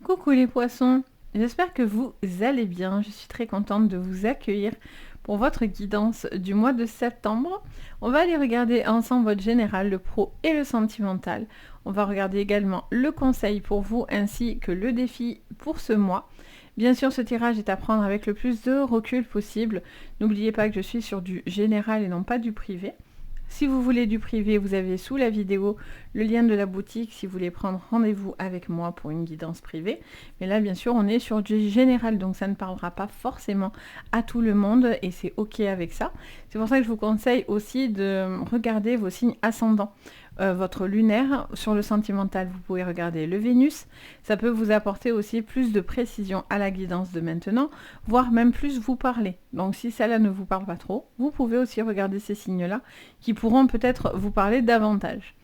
Coucou les poissons, j'espère que vous allez bien. Je suis très contente de vous accueillir pour votre guidance du mois de septembre. On va aller regarder ensemble votre général, le pro et le sentimental. On va regarder également le conseil pour vous ainsi que le défi pour ce mois. Bien sûr, ce tirage est à prendre avec le plus de recul possible. N'oubliez pas que je suis sur du général et non pas du privé. Si vous voulez du privé, vous avez sous la vidéo le lien de la boutique si vous voulez prendre rendez-vous avec moi pour une guidance privée. Mais là, bien sûr, on est sur du général, donc ça ne parlera pas forcément à tout le monde et c'est ok avec ça. C'est pour ça que je vous conseille aussi de regarder vos signes ascendants. Votre lunaire, sur le sentimental, vous pouvez regarder le Vénus. Ça peut vous apporter aussi plus de précision à la guidance de maintenant, voire même plus vous parler. Donc si cela ne vous parle pas trop, vous pouvez aussi regarder ces signes-là qui pourront peut-être vous parler davantage.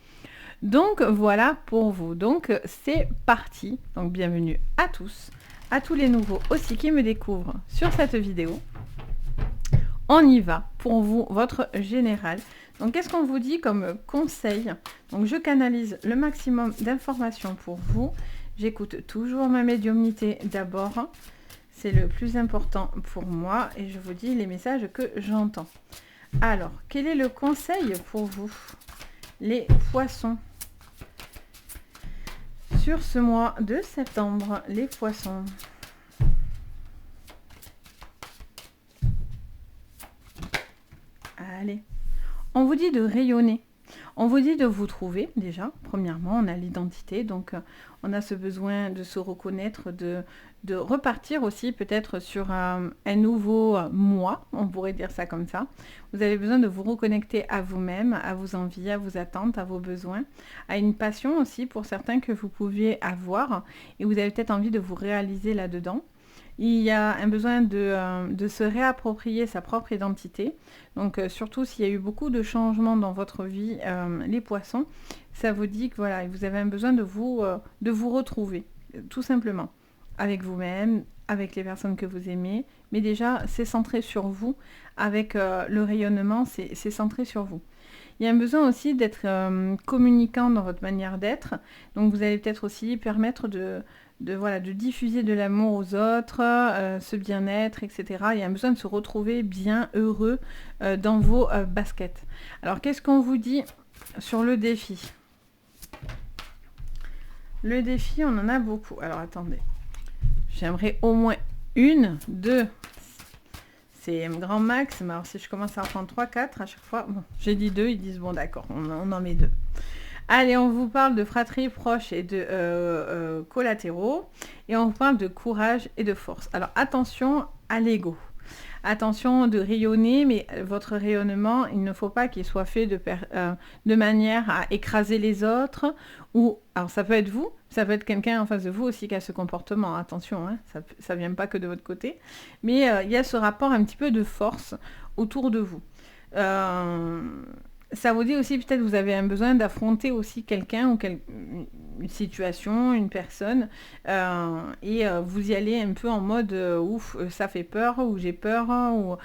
Donc voilà pour vous. Donc c'est parti. Donc bienvenue à tous les nouveaux aussi qui me découvrent sur cette vidéo. On y va pour vous, votre général. Donc qu'est-ce qu'on vous dit comme conseil? Donc je canalise le maximum d'informations pour vous. J'écoute toujours ma médiumnité d'abord. C'est le plus important pour moi et je vous dis les messages que j'entends. Alors, quel est le conseil pour vous, les poissons? Sur ce mois de septembre, les poissons. Allez, on vous dit de rayonner. On vous dit de vous trouver déjà. Premièrement, on a l'identité, donc on a ce besoin de se reconnaître, de repartir aussi peut-être sur un nouveau moi, on pourrait dire ça comme ça. Vous avez besoin de vous reconnecter à vous-même, à vos envies, à vos attentes, à vos besoins, à une passion aussi pour certains que vous pouviez avoir et vous avez peut-être envie de vous réaliser là-dedans. Il y a un besoin de se réapproprier sa propre identité. Donc surtout s'il y a eu beaucoup de changements dans votre vie, les poissons, ça vous dit que voilà, vous avez un besoin de vous retrouver, tout simplement. Avec vous-même, avec les personnes que vous aimez. Mais déjà, c'est centré sur vous. Avec le rayonnement, c'est centré sur vous. Il y a un besoin aussi d'être communicant dans votre manière d'être. Donc vous allez peut-être aussi permettre de diffuser de l'amour aux autres, ce bien-être, etc. Il y a un besoin de se retrouver bien heureux dans vos baskets. Alors, qu'est-ce qu'on vous dit sur le défi? Le défi, on en a beaucoup. Alors, attendez. J'aimerais au moins une, deux. C'est un grand max. Mais alors, si je commence à en prendre 3, 4 à chaque fois... Bon, j'ai dit 2, ils disent, bon, d'accord, on en met 2. Allez, on vous parle de fratrie proche et de collatéraux. Et on vous parle de courage et de force. Alors, attention à l'ego. Attention de rayonner, mais votre rayonnement, il ne faut pas qu'il soit fait de manière à écraser les autres. Ou, alors, ça peut être vous, ça peut être quelqu'un en face de vous aussi qui a ce comportement. Attention, hein, ça ne vient pas que de votre côté. Mais il y a ce rapport un petit peu de force autour de vous. Ça vous dit aussi, peut-être, vous avez un besoin d'affronter aussi quelqu'un ou une situation, une personne, et vous y allez un peu en mode ouf, ça fait peur, ou j'ai peur, ou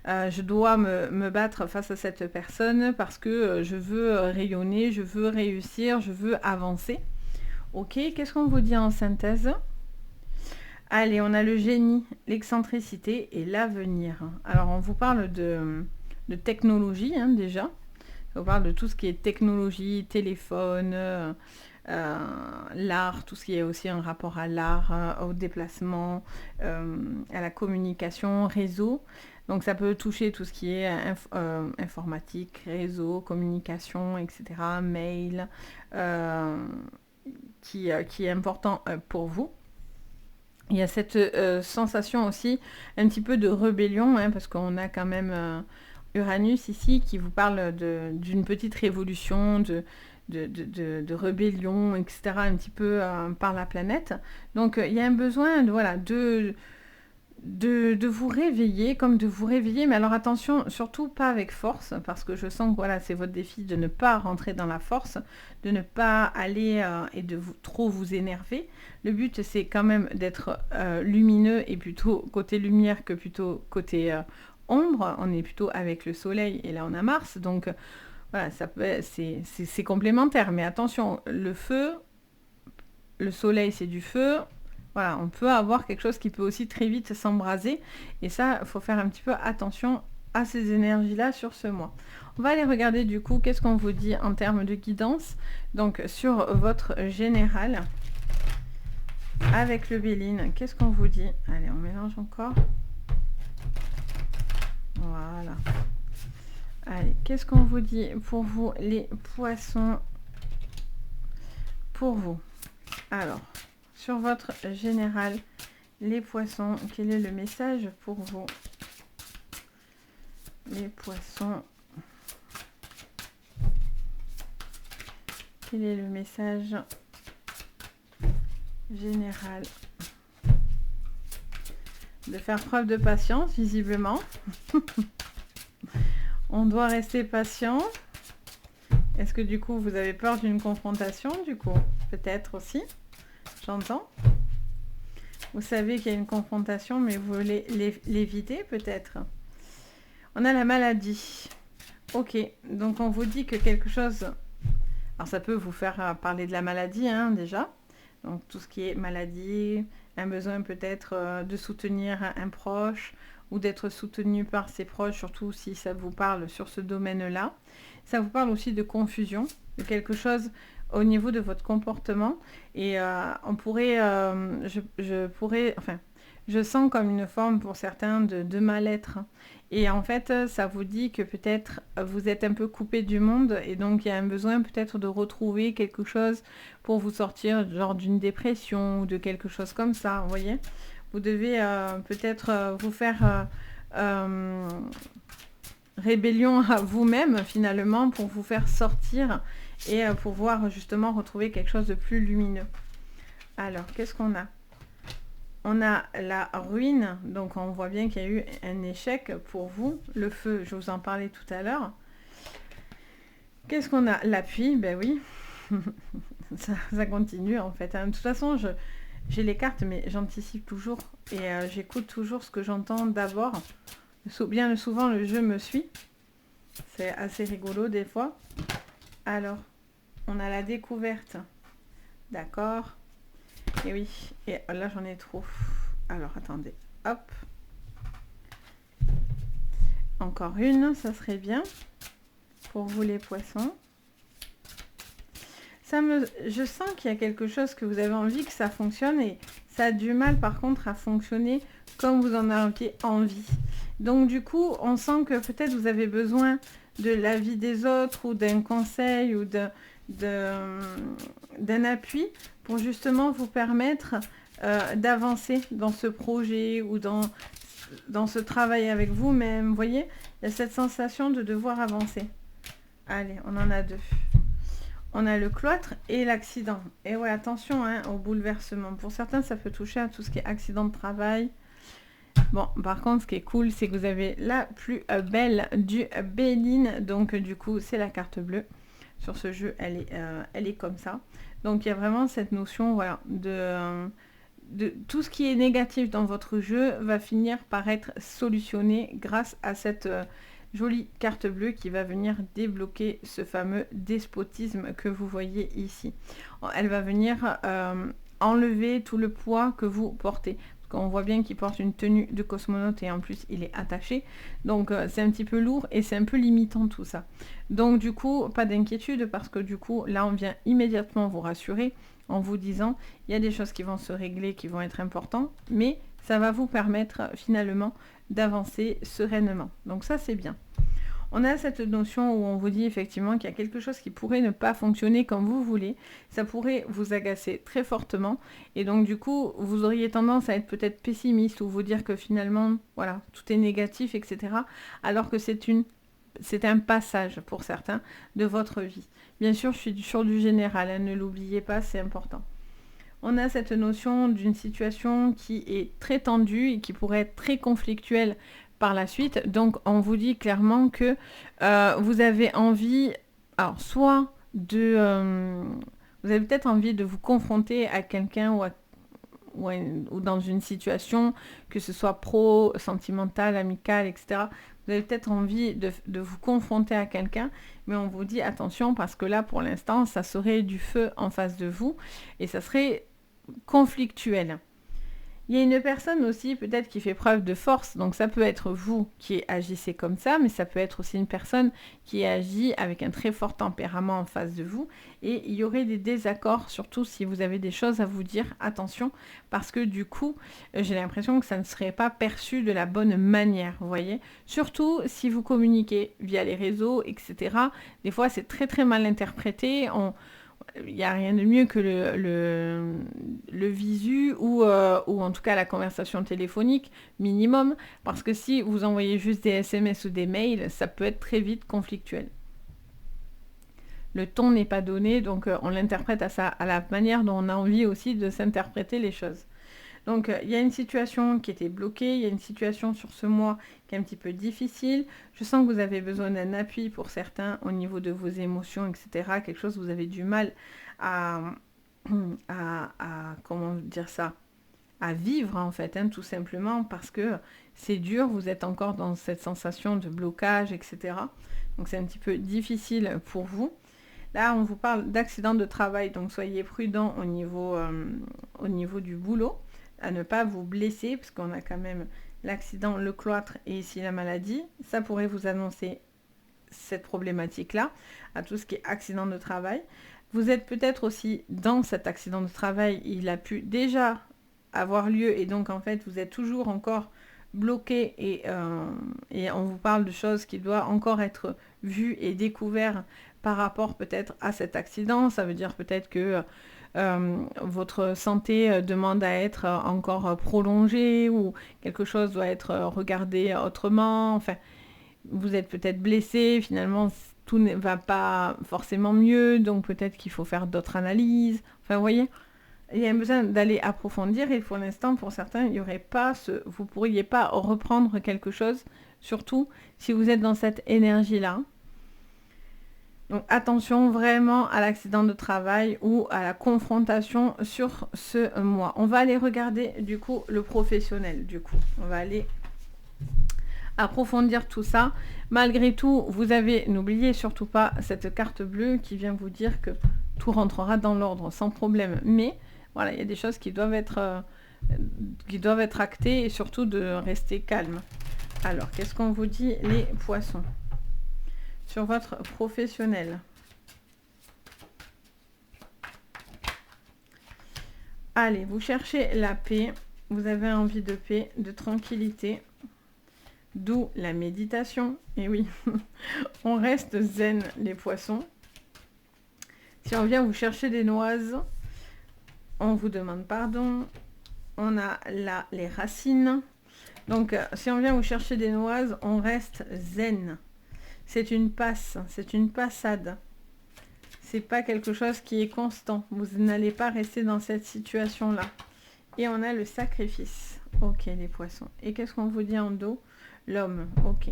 je dois me battre face à cette personne parce que je veux rayonner, je veux réussir, je veux avancer. Ok, qu'est-ce qu'on vous dit en synthèse? Allez, on a le génie, l'excentricité et l'avenir. Alors, on vous parle de technologie, hein, déjà. On parle de tout ce qui est technologie, téléphone, l'art, tout ce qui est aussi un rapport à l'art, au déplacement, à la communication, réseau. Donc ça peut toucher tout ce qui est informatique, réseau, communication, etc., mail, qui est important pour vous. Il y a cette sensation aussi un petit peu de rébellion, hein, parce qu'on a quand même... Uranus ici qui vous parle d'une petite révolution, de rébellion, etc., un petit peu par la planète. Donc il y a un besoin de vous réveiller, comme de vous réveiller, mais alors attention, surtout pas avec force, parce que je sens que voilà, c'est votre défi de ne pas rentrer dans la force, de ne pas aller et de trop vous énerver. Le but, c'est quand même d'être lumineux et plutôt côté lumière que plutôt côté... ombre, on est plutôt avec le soleil et là on a Mars, donc voilà, c'est complémentaire, mais attention, le feu, le soleil c'est du feu, voilà, on peut avoir quelque chose qui peut aussi très vite s'embraser. Et ça, il faut faire un petit peu attention à ces énergies-là sur ce mois. On va aller regarder du coup, qu'est-ce qu'on vous dit en termes de guidance. Donc, sur votre général, avec le Béline, qu'est-ce qu'on vous dit? Allez, on mélange encore. Voilà. Allez, qu'est-ce qu'on vous dit pour vous, les poissons? Pour vous. Alors, sur votre général, les poissons, quel est le message pour vous? Les poissons. Quel est le message général? De faire preuve de patience, visiblement. On doit rester patient. Est-ce que du coup, vous avez peur d'une confrontation, du coup? Peut-être aussi. J'entends. Vous savez qu'il y a une confrontation, mais vous voulez l'éviter, peut-être. On a la maladie. Ok, donc on vous dit que quelque chose... Alors ça peut vous faire parler de la maladie, hein, déjà. Donc tout ce qui est maladie, un besoin peut-être de soutenir un proche ou d'être soutenu par ses proches, surtout si ça vous parle sur ce domaine-là. Ça vous parle aussi de confusion, de quelque chose au niveau de votre comportement. Et on pourrait, je sens comme une forme pour certains de mal-être. Et en fait, ça vous dit que peut-être vous êtes un peu coupé du monde et donc il y a un besoin peut-être de retrouver quelque chose pour vous sortir genre d'une dépression ou de quelque chose comme ça, vous voyez. Vous devez peut-être vous faire rébellion à vous-même finalement pour vous faire sortir et pouvoir justement retrouver quelque chose de plus lumineux. Alors, qu'est-ce qu'on a? On a la ruine, donc on voit bien qu'il y a eu un échec pour vous. Le feu, je vous en parlais tout à l'heure. Qu'est-ce qu'on a? L'appui, ben oui, ça continue en fait. De toute façon, j'ai les cartes, mais j'anticipe toujours et j'écoute toujours ce que j'entends d'abord. Bien souvent, le jeu me suit. C'est assez rigolo des fois. Alors, on a la découverte. D'accord. Et oui, et là j'en ai trop. Alors attendez, hop. Encore une, ça serait bien. Pour vous les poissons. Je sens qu'il y a quelque chose que vous avez envie que ça fonctionne et ça a du mal par contre à fonctionner comme vous en avez envie. Donc du coup, on sent que peut-être vous avez besoin de l'avis des autres ou d'un conseil ou d'un appui pour justement vous permettre d'avancer dans ce projet ou dans ce travail avec vous-même. Vous voyez, il y a cette sensation de devoir avancer. Allez, on en a deux. On a le cloître et l'accident. Et ouais, attention hein, au bouleversement. Pour certains, ça peut toucher à tout ce qui est accident de travail. Bon, par contre, ce qui est cool, c'est que vous avez la plus belle du Béline. Donc, du coup, c'est la carte bleue. Sur ce jeu, elle est comme ça. Donc, il y a vraiment cette notion, voilà, de tout ce qui est négatif dans votre jeu va finir par être solutionné grâce à cette jolie carte bleue qui va venir débloquer ce fameux despotisme que vous voyez ici. Elle va venir enlever tout le poids que vous portez. On voit bien qu'il porte une tenue de cosmonaute et en plus il est attaché. Donc c'est un petit peu lourd et c'est un peu limitant tout ça. Donc du coup, pas d'inquiétude parce que du coup, là on vient immédiatement vous rassurer en vous disant il y a des choses qui vont se régler, qui vont être importantes, mais ça va vous permettre finalement d'avancer sereinement. Donc ça c'est bien. On a cette notion où on vous dit effectivement qu'il y a quelque chose qui pourrait ne pas fonctionner comme vous voulez. Ça pourrait vous agacer très fortement. Et donc du coup, vous auriez tendance à être peut-être pessimiste ou vous dire que finalement, voilà, tout est négatif, etc. Alors que c'est un passage pour certains de votre vie. Bien sûr, je suis sur du général, hein, ne l'oubliez pas, c'est important. On a cette notion d'une situation qui est très tendue et qui pourrait être très conflictuelle par la suite. Donc, on vous dit clairement que vous avez envie, alors soit vous avez peut-être envie de vous confronter à quelqu'un ou dans une situation, que ce soit pro, sentimentale, amicale, etc. Vous avez peut-être envie de vous confronter à quelqu'un, mais on vous dit attention parce que là, pour l'instant, ça serait du feu en face de vous et ça serait conflictuel. Il y a une personne aussi peut-être qui fait preuve de force, donc ça peut être vous qui agissez comme ça, mais ça peut être aussi une personne qui agit avec un très fort tempérament en face de vous, et il y aurait des désaccords, surtout si vous avez des choses à vous dire, attention, parce que du coup, j'ai l'impression que ça ne serait pas perçu de la bonne manière, vous voyez. Surtout si vous communiquez via les réseaux, etc. Des fois, c'est très très mal interprété, il n'y a rien de mieux que le visu ou en tout cas la conversation téléphonique minimum, parce que si vous envoyez juste des SMS ou des mails, ça peut être très vite conflictuel. Le ton n'est pas donné, donc on l'interprète à la manière dont on a envie aussi de s'interpréter les choses. Donc, il y a une situation qui était bloquée, il y a une situation sur ce mois qui est un petit peu difficile. Je sens que vous avez besoin d'un appui pour certains au niveau de vos émotions, etc. Quelque chose que vous avez du mal à comment dire ça, à vivre en fait, hein, tout simplement parce que c'est dur, vous êtes encore dans cette sensation de blocage, etc. Donc, c'est un petit peu difficile pour vous. Là, on vous parle d'accident de travail, donc soyez prudent au niveau du boulot, à ne pas vous blesser, parce qu'on a quand même l'accident, le cloître et ici la maladie. Ça pourrait vous annoncer cette problématique-là, à tout ce qui est accident de travail. Vous êtes peut-être aussi dans cet accident de travail, il a pu déjà avoir lieu, et donc en fait, vous êtes toujours encore bloqué, et on vous parle de choses qui doivent encore être vues et découvertes par rapport peut-être à cet accident. Ça veut dire peut-être que votre santé demande à être encore prolongée ou quelque chose doit être regardé autrement. Enfin, vous êtes peut-être blessé, finalement tout ne va pas forcément mieux, donc peut-être qu'il faut faire d'autres analyses. Enfin, vous voyez, il y a besoin d'aller approfondir et pour l'instant, pour certains, il n'y aurait pas vous pourriez pas reprendre quelque chose, surtout si vous êtes dans cette énergie-là. Donc attention vraiment à l'accident de travail ou à la confrontation sur ce mois. On va aller regarder du coup le professionnel du coup. On va aller approfondir tout ça. Malgré tout, vous avez, n'oubliez surtout pas cette carte bleue qui vient vous dire que tout rentrera dans l'ordre sans problème. Mais voilà, il y a des choses qui doivent être actées et surtout de rester calme. Alors, qu'est-ce qu'on vous dit les poissons ? Sur votre professionnel. Allez, vous cherchez la paix, vous avez envie de paix, de tranquillité, d'où la méditation. Et oui, on reste zen les poissons. Si on vient vous chercher des noises, on vous demande pardon. On a là les racines. Donc, si on vient vous chercher des noises, on reste zen. C'est une passe, c'est une passade. C'est pas quelque chose qui est constant. Vous n'allez pas rester dans cette situation-là. Et on a le sacrifice. Ok, les poissons. Et qu'est-ce qu'on vous dit en dos? L'homme. Ok.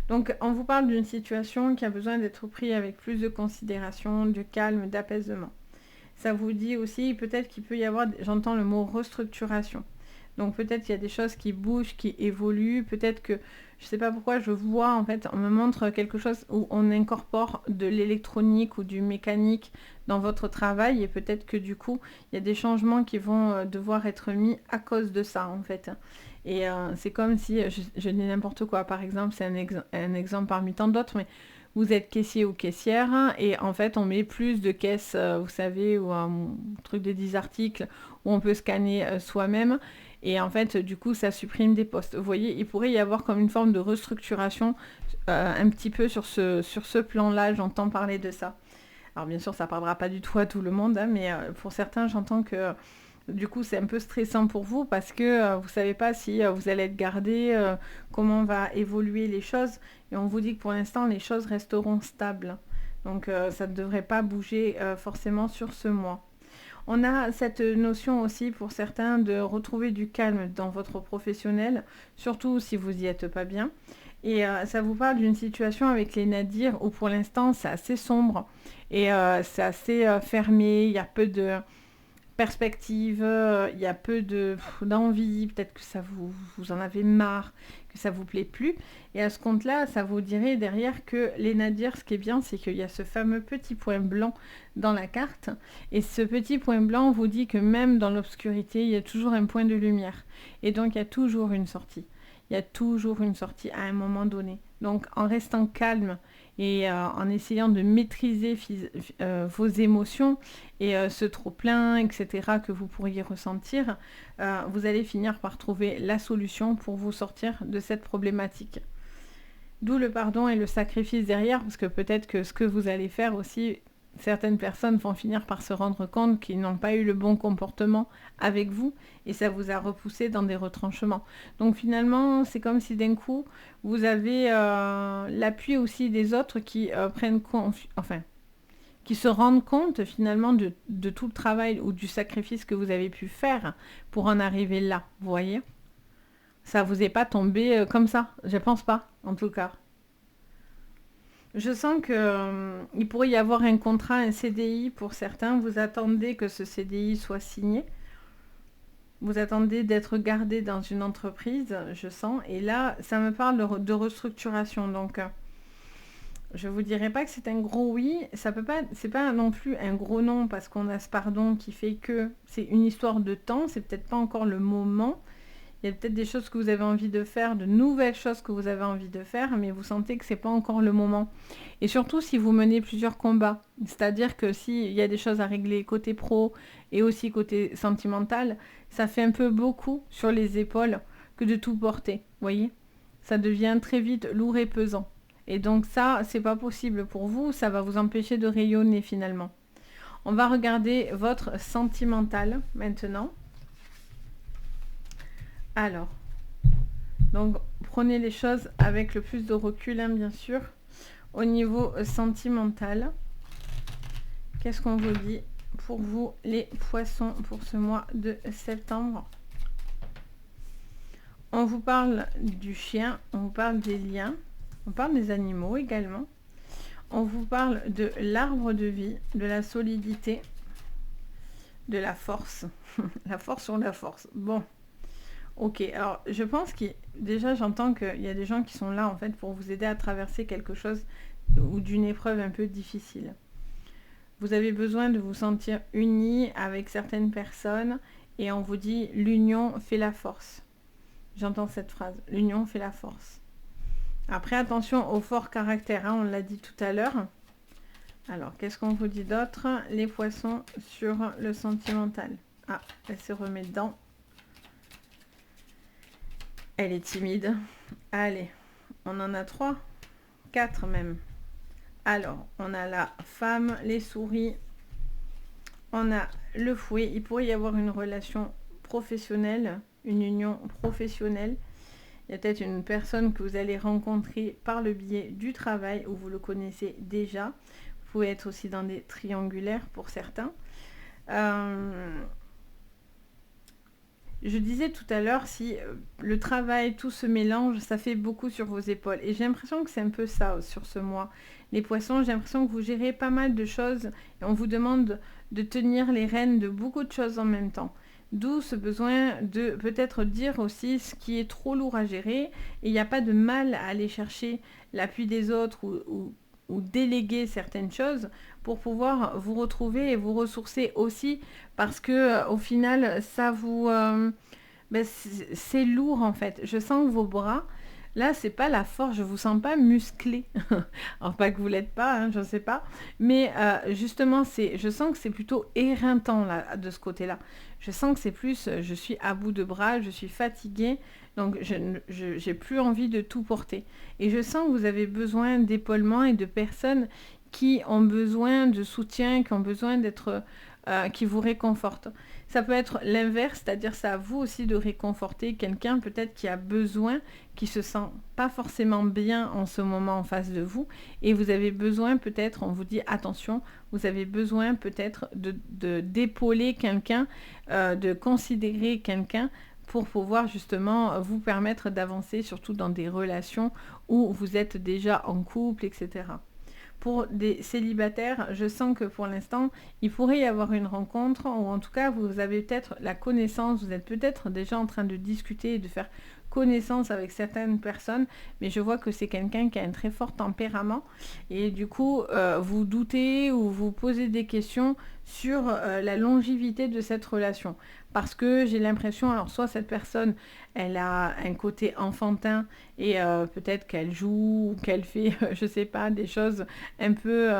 Donc, on vous parle d'une situation qui a besoin d'être prise avec plus de considération, de calme, d'apaisement. Ça vous dit aussi, peut-être qu'il peut y avoir, j'entends le mot restructuration. Donc, peut-être qu'il y a des choses qui bougent, qui évoluent. Peut-être que je ne sais pas pourquoi je vois, en fait, on me montre quelque chose où on incorpore de l'électronique ou du mécanique dans votre travail et peut-être que du coup, il y a des changements qui vont devoir être mis à cause de ça, en fait. Et c'est comme si, je dis n'importe quoi, par exemple, c'est un exemple parmi tant d'autres, mais vous êtes caissier ou caissière et en fait, on met plus de caisses, vous savez, ou un truc de 10 articles où on peut scanner soi-même. Et en fait, du coup, ça supprime des postes. Vous voyez, il pourrait y avoir comme une forme de restructuration un petit peu sur ce plan-là. J'entends parler de ça. Alors bien sûr, ça ne parlera pas du tout à tout le monde, hein, mais pour certains, j'entends que du coup, c'est un peu stressant pour vous parce que vous ne savez pas si vous allez être gardé, comment va évoluer les choses. Et on vous dit que pour l'instant, les choses resteront stables. Donc, ça ne devrait pas bouger forcément sur ce mois. On a cette notion aussi pour certains de retrouver du calme dans votre professionnel, surtout si vous n'y êtes pas bien. Et ça vous parle d'une situation avec les nadirs où pour l'instant c'est assez sombre et c'est assez fermé, il y a perspective, il y a peu d'envie, peut-être que vous en avez marre, que ça vous plaît plus. Et à ce compte-là, ça vous dirait derrière que les Nadirs, ce qui est bien, c'est qu'il y a ce fameux petit point blanc dans la carte. Et ce petit point blanc vous dit que même dans l'obscurité, il y a toujours un point de lumière. Et donc, il y a toujours une sortie. Il y a toujours une sortie à un moment donné. Donc, en restant calme et en essayant de maîtriser vos émotions et ce trop-plein, etc., que vous pourriez ressentir, vous allez finir par trouver la solution pour vous sortir de cette problématique. D'où le pardon et le sacrifice derrière, parce que peut-être que ce que vous allez faire aussi, certaines personnes vont finir par se rendre compte qu'ils n'ont pas eu le bon comportement avec vous et ça vous a repoussé dans des retranchements. Donc finalement, c'est comme si d'un coup, vous avez l'appui aussi des autres qui qui se rendent compte finalement de tout le travail ou du sacrifice que vous avez pu faire pour en arriver là, vous voyez ? Ça vous est pas tombé comme ça, je pense pas, en tout cas. Je sens que il pourrait y avoir un contrat, un CDI pour certains. Vous attendez que ce CDI soit signé. Vous attendez d'être gardé dans une entreprise, je sens. Et là, ça me parle de restructuration. Donc, je vous dirais pas que c'est un gros oui. Ça peut pas, c'est pas non plus un gros non parce qu'on a ce pardon qui fait que c'est une histoire de temps. C'est peut-être pas encore le moment. Il y a peut-être des choses que vous avez envie de faire, de nouvelles choses que vous avez envie de faire, mais vous sentez que c'est pas encore le moment. Et surtout si vous menez plusieurs combats, c'est-à-dire que s'il y a des choses à régler côté pro et aussi côté sentimental, ça fait un peu beaucoup sur les épaules que de tout porter, vous voyez ? Ça devient très vite lourd et pesant. Et donc ça, c'est pas possible pour vous, ça va vous empêcher de rayonner finalement. On va regarder votre sentimental maintenant. Alors, donc prenez les choses avec le plus de recul, hein, bien sûr. Au niveau sentimental, qu'est-ce qu'on vous dit pour vous, les poissons, pour ce mois de septembre? On vous parle du chien, on vous parle des liens, on parle des animaux également. On vous parle de l'arbre de vie, de la solidité, de la force. La force sur la force. Bon. Ok, alors je pense que déjà j'entends qu'il y a des gens qui sont là en fait pour vous aider à traverser quelque chose ou d'une épreuve un peu difficile. Vous avez besoin de vous sentir unis avec certaines personnes et on vous dit l'union fait la force. J'entends cette phrase, l'union fait la force. Après attention au fort caractère, hein, on l'a dit tout à l'heure. Alors qu'est-ce qu'on vous dit d'autre? Les poissons sur le sentimental. Ah, elle se remet dedans. Elle est timide. Allez, on en a 3, 4 même. Alors, on a la femme, les souris, on a le fouet. Il pourrait y avoir une relation professionnelle, une union professionnelle. Il y a peut-être une personne que vous allez rencontrer par le biais du travail où vous le connaissez déjà. Vous pouvez être aussi dans des triangulaires pour certains. Je disais tout à l'heure, si le travail, tout se mélange, ça fait beaucoup sur vos épaules. Et j'ai l'impression que c'est un peu ça sur ce mois. Les poissons, j'ai l'impression que vous gérez pas mal de choses et on vous demande de tenir les rênes de beaucoup de choses en même temps. D'où ce besoin de peut-être dire aussi ce qui est trop lourd à gérer. Et il n'y a pas de mal à aller chercher l'appui des autres ou déléguer certaines choses pour pouvoir vous retrouver et vous ressourcer aussi parce que au final ça vous c'est lourd en fait. Je sens que vos bras là c'est pas la force, je vous sens pas musclé. Alors pas que vous l'êtes pas, hein, je sais pas, mais justement je sens que c'est plutôt éreintant là de ce côté-là. Je sens que c'est plus je suis à bout de bras, je suis fatiguée. Donc, je n'ai plus envie de tout porter. Et je sens que vous avez besoin d'épaulement et de personnes qui ont besoin de soutien, qui ont besoin d'être, qui vous réconfortent. Ça peut être l'inverse, c'est-à-dire c'est à vous aussi de réconforter quelqu'un peut-être qui a besoin, qui se sent pas forcément bien en ce moment en face de vous. Et vous avez besoin peut-être, on vous dit attention, vous avez besoin peut-être d'épauler quelqu'un, de considérer quelqu'un pour pouvoir justement vous permettre d'avancer, surtout dans des relations où vous êtes déjà en couple, etc. Pour des célibataires, je sens que pour l'instant, il pourrait y avoir une rencontre, ou en tout cas, vous avez peut-être la connaissance, vous êtes peut-être déjà en train de discuter et de faire connaissance avec certaines personnes, mais je vois que c'est quelqu'un qui a un très fort tempérament, et du coup, vous doutez ou vous posez des questions sur la longévité de cette relation. Parce que j'ai l'impression, alors soit cette personne, elle a un côté enfantin et peut-être qu'elle joue ou qu'elle fait, je sais pas, des choses un peu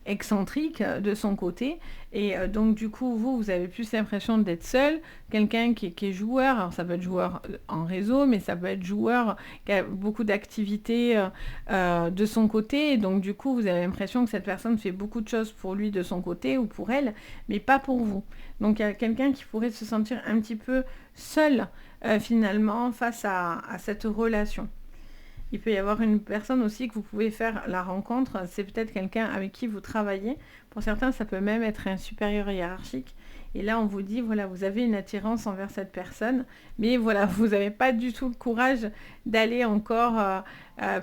excentriques de son côté. Et donc du coup, vous avez plus l'impression d'être seul. Quelqu'un qui est joueur, alors ça peut être joueur en réseau, mais ça peut être joueur qui a beaucoup d'activités de son côté. Et donc du coup, vous avez l'impression que cette personne fait beaucoup de choses pour lui de son côté ou pour elle, mais pas pour vous. Donc il y a quelqu'un qui pourrait se sentir un petit peu seul finalement face à cette relation. Il peut y avoir une personne aussi que vous pouvez faire la rencontre, c'est peut-être quelqu'un avec qui vous travaillez. Pour certains, ça peut même être un supérieur hiérarchique. Et là, on vous dit, voilà, vous avez une attirance envers cette personne, mais voilà, vous n'avez pas du tout le courage d'aller encore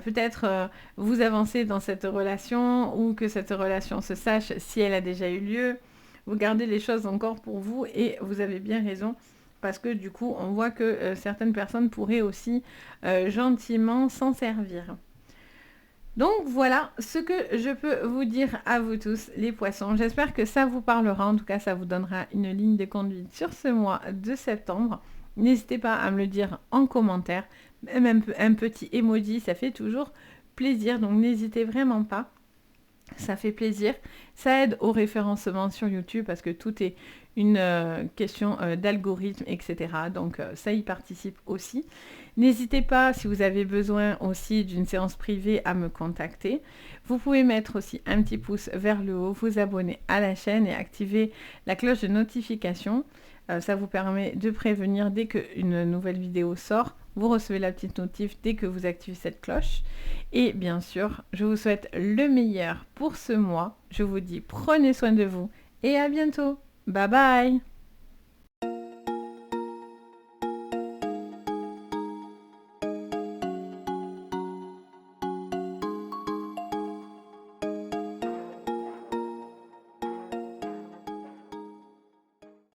peut-être vous avancer dans cette relation ou que cette relation se sache si elle a déjà eu lieu. Vous gardez les choses encore pour vous et vous avez bien raison parce que du coup, on voit que certaines personnes pourraient aussi gentiment s'en servir. Donc voilà ce que je peux vous dire à vous tous, les poissons. J'espère que ça vous parlera, en tout cas ça vous donnera une ligne de conduite sur ce mois de septembre. N'hésitez pas à me le dire en commentaire, même un petit emoji, ça fait toujours plaisir, donc n'hésitez vraiment pas. Ça fait plaisir, ça aide au référencement sur YouTube parce que tout est une question d'algorithme, etc. Donc ça y participe aussi. N'hésitez pas, si vous avez besoin aussi d'une séance privée, à me contacter. Vous pouvez mettre aussi un petit pouce vers le haut, vous abonner à la chaîne et activer la cloche de notification. Ça vous permet de prévenir dès qu'une nouvelle vidéo sort. Vous recevez la petite notif dès que vous activez cette cloche. Et bien sûr, je vous souhaite le meilleur pour ce mois. Je vous dis prenez soin de vous et à bientôt. Bye bye!